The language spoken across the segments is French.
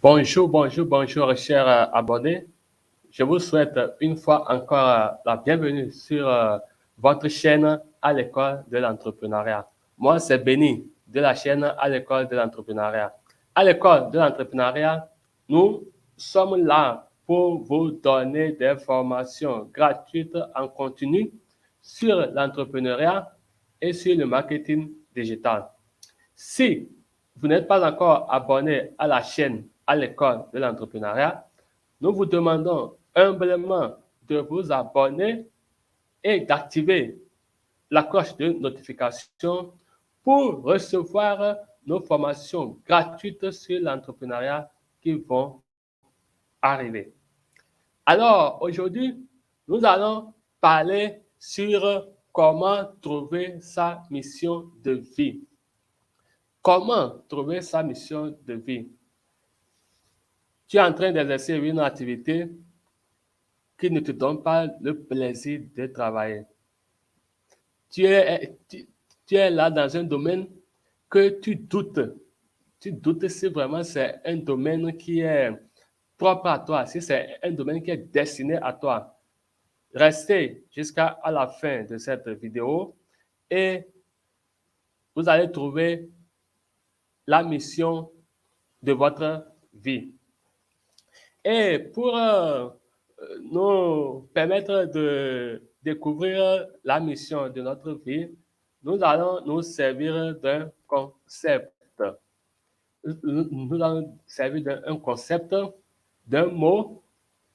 Bonjour, bonjour, bonjour, chers abonnés. Je vous souhaite une fois encore la bienvenue sur votre chaîne à l'école de l'entrepreneuriat. Moi, c'est Benny de la chaîne à l'école de l'entrepreneuriat. À l'école de l'entrepreneuriat, nous sommes là pour vous donner des formations gratuites en continu sur l'entrepreneuriat et sur le marketing digital. Si vous n'êtes pas encore abonné à la chaîne à l'école de l'entrepreneuriat, nous vous demandons humblement de vous abonner et d'activer la cloche de notification pour recevoir nos formations gratuites sur l'entrepreneuriat qui vont arriver. Alors, aujourd'hui, nous allons parler sur comment trouver sa mission de vie. Comment trouver sa mission de vie? Tu es en train d'exercer une activité qui ne te donne pas le plaisir de travailler. Tu es là dans un domaine que tu doutes. Tu doutes si vraiment c'est un domaine qui est propre à toi, si c'est un domaine qui est destiné à toi. Restez jusqu'à la fin de cette vidéo et vous allez trouver la mission de votre vie. Et pour nous permettre de découvrir la mission de notre vie, nous allons nous servir d'un concept. Nous allons servir d'un concept, d'un mot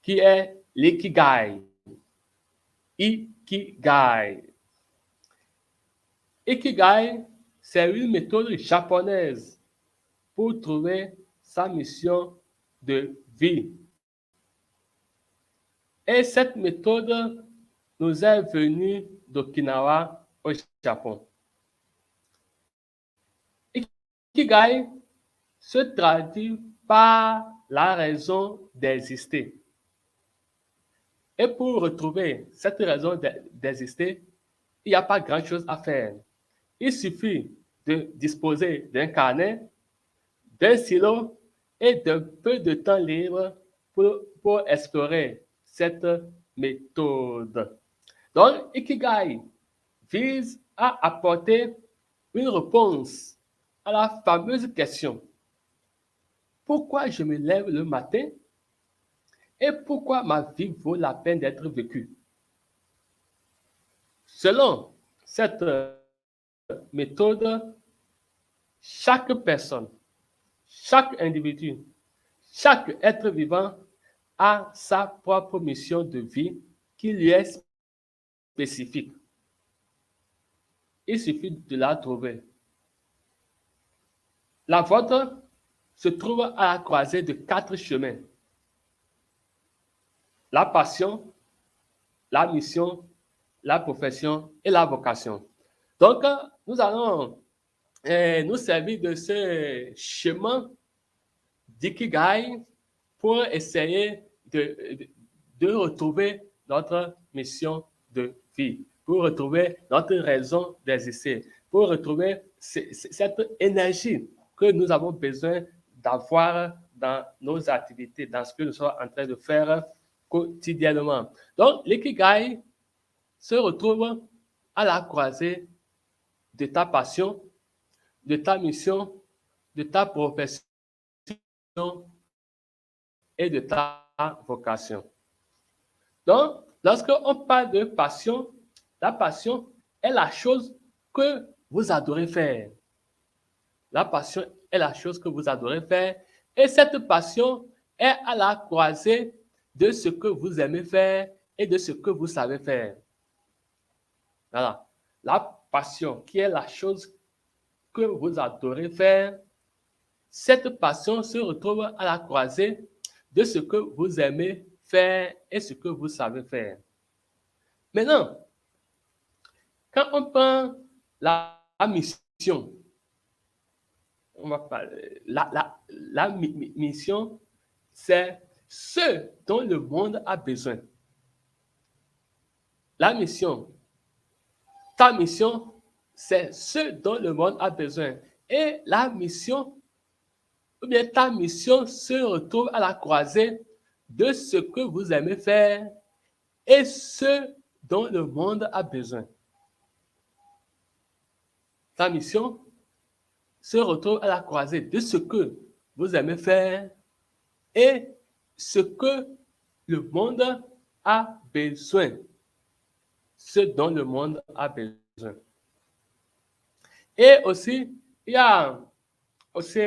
qui est l'ikigai. Ikigai. Ikigai, c'est une méthode japonaise pour trouver sa mission de vie. Et cette méthode nous est venue d'Okinawa au Japon. Ikigai se traduit par la raison d'exister. Et pour retrouver cette raison d'exister, il n'y a pas grand-chose à faire. Il suffit de disposer d'un carnet, d'un stylo et d'un peu de temps libre pour explorer cette méthode. Donc, Ikigai vise à apporter une réponse à la fameuse question: pourquoi je me lève le matin et pourquoi ma vie vaut la peine d'être vécue? Selon cette méthode, chaque personne, chaque individu, chaque être vivant a sa propre mission de vie qui lui est spécifique. Il suffit de la trouver. La vôtre se trouve à la croisée de 4 chemins: la passion, la mission, la profession et la vocation. Donc, nous allons nous servir de ce chemin d'Ikigai pour essayer de retrouver notre mission de vie, pour retrouver notre raison d'exister, pour retrouver cette énergie que nous avons besoin d'avoir dans nos activités, dans ce que nous sommes en train de faire quotidiennement. Donc, l'ikigai se retrouve à la croisée de ta passion, de ta mission, de ta profession et de ta vocation. Donc, lorsqu'on parle de passion, la passion est la chose que vous adorez faire. La passion est la chose que vous adorez faire et cette passion est à la croisée de ce que vous aimez faire et de ce que vous savez faire. Voilà. La passion qui est la chose que vous adorez faire, cette passion se retrouve à la croisée de ce que vous aimez faire et ce que vous savez faire. Maintenant, quand on prend la mission, on va parler, la mission, c'est ce dont le monde a besoin. La mission, ta mission, c'est ce dont le monde a besoin. Et la mission ou bien ta mission se retrouve à la croisée de ce que vous aimez faire et ce dont le monde a besoin. Ta mission se retrouve à la croisée de ce que vous aimez faire et ce que le monde a besoin. Ce dont le monde a besoin. Et aussi, il y a aussi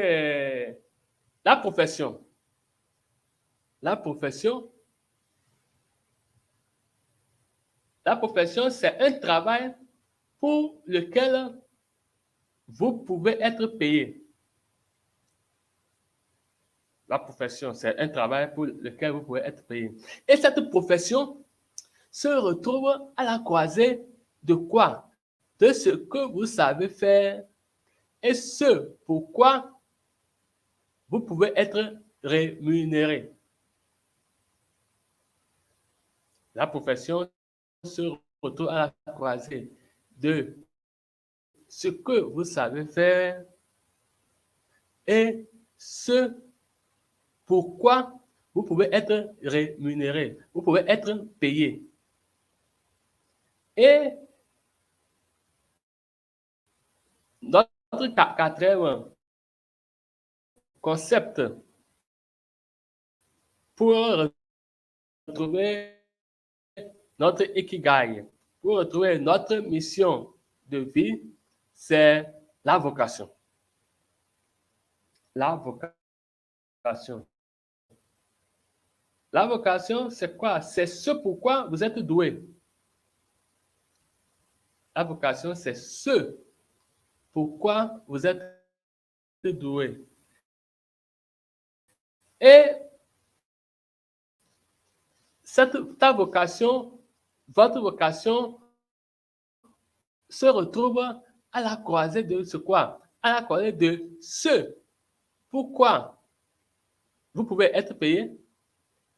la profession. La profession, c'est un travail pour lequel vous pouvez être payé. La profession, c'est un travail pour lequel vous pouvez être payé. Et cette profession se retrouve à la croisée de quoi? De ce que vous savez faire et ce pourquoi vous pouvez être rémunéré. La profession se retrouve à la croisée de ce que vous savez faire et ce pourquoi vous pouvez être rémunéré, vous pouvez être payé. Et notre quatrième concept pour retrouver notre ikigai, pour retrouver notre mission de vie, c'est la vocation. La vocation. La vocation, c'est quoi? C'est ce pourquoi vous êtes doué. La vocation, c'est ce pourquoi vous êtes doué. Et ta vocation, votre vocation se retrouve à la croisée de ce quoi? À la croisée de ce pourquoi vous pouvez être payé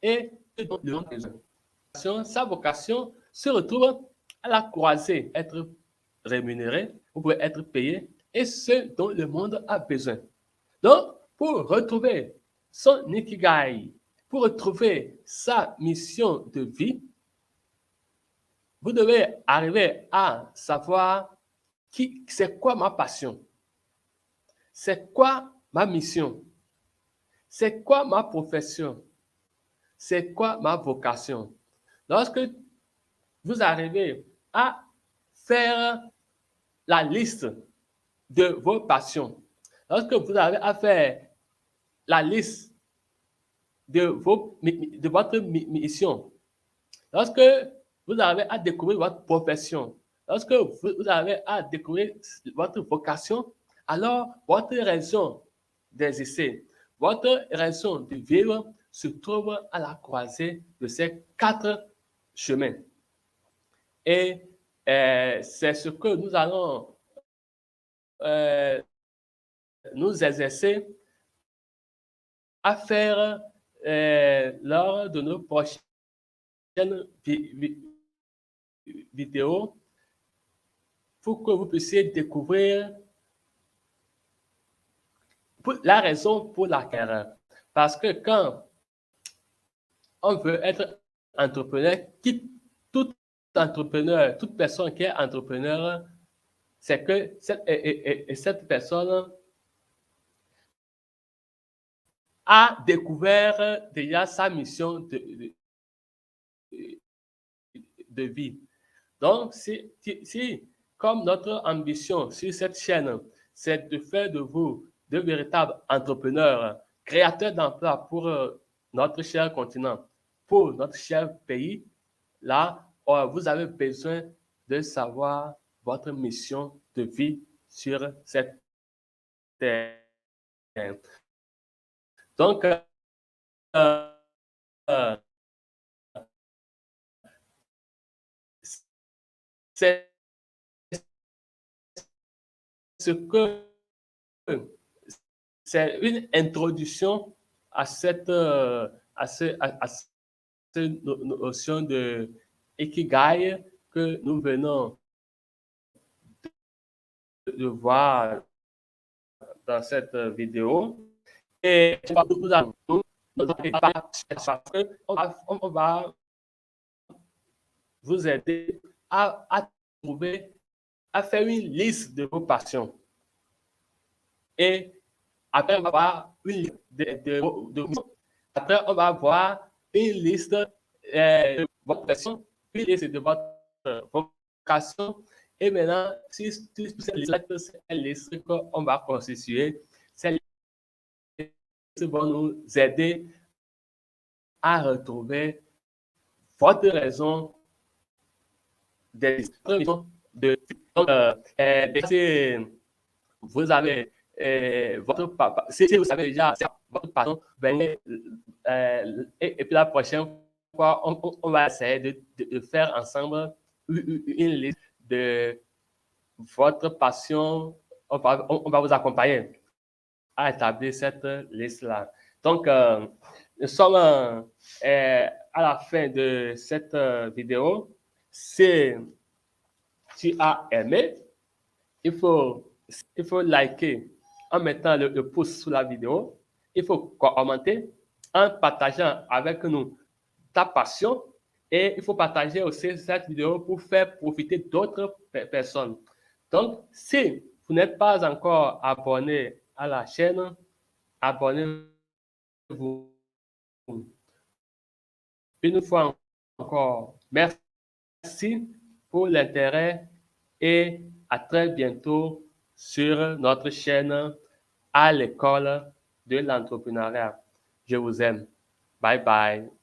et ce dont le monde a besoin. Sa vocation se retrouve à la croisée, être rémunéré, vous pouvez être payé et ce dont le monde a besoin. Donc, pour retrouver son ikigai, pour retrouver sa mission de vie, vous devez arriver à savoir c'est quoi ma passion, c'est quoi ma mission, c'est quoi ma profession, c'est quoi ma vocation. Lorsque vous arrivez à faire la liste de vos passions, lorsque vous avez à faire la liste de votre mission, lorsque vous avez à découvrir votre profession, lorsque vous avez à découvrir votre vocation, alors votre raison d'exister, votre raison de vivre se trouve à la croisée de ces 4 chemins. Et c'est ce que nous allons nous exercer à faire lors de nos prochaines vidéos pour que vous puissiez découvrir la raison pour laquelle. Parce que quand on veut être entrepreneur, tout entrepreneur, toute personne qui est entrepreneur, c'est que cette personne a découvert déjà sa mission de vie. Donc, si comme notre ambition sur cette chaîne, c'est de faire de vous de véritables entrepreneurs, créateurs d'emplois pour notre cher continent, pour notre cher pays, là, vous avez besoin de savoir votre mission de vie sur cette terre. Donc, c'est ce que c'est une introduction à cette notion de ikigai que nous venons de voir dans cette vidéo. Et nous allons on va vous aider à trouver, à faire une liste de vos passions. Et après, on va avoir une liste après, on va avoir une liste de votre passion, une liste de votre vocation. Et maintenant, si cette liste qu'on va constituer, cette liste va nous aider à retrouver votre raison d'existence. Donc, vous avez votre papa, si vous savez déjà votre passion, venez, et puis la prochaine fois, on va essayer de faire ensemble une liste de votre passion. On va vous accompagner à établir cette liste-là. Donc, nous sommes à la fin de cette vidéo. Si tu as aimé, il faut liker en mettant le pouce sous la vidéo. Il faut commenter en partageant avec nous ta passion. Et il faut partager aussi cette vidéo pour faire profiter d'autres personnes. Donc, si vous n'êtes pas encore abonné à la chaîne, abonnez-vous. Une fois encore, merci pour l'intérêt et à très bientôt sur notre chaîne à l'école de l'entrepreneuriat. Je vous aime. Bye bye.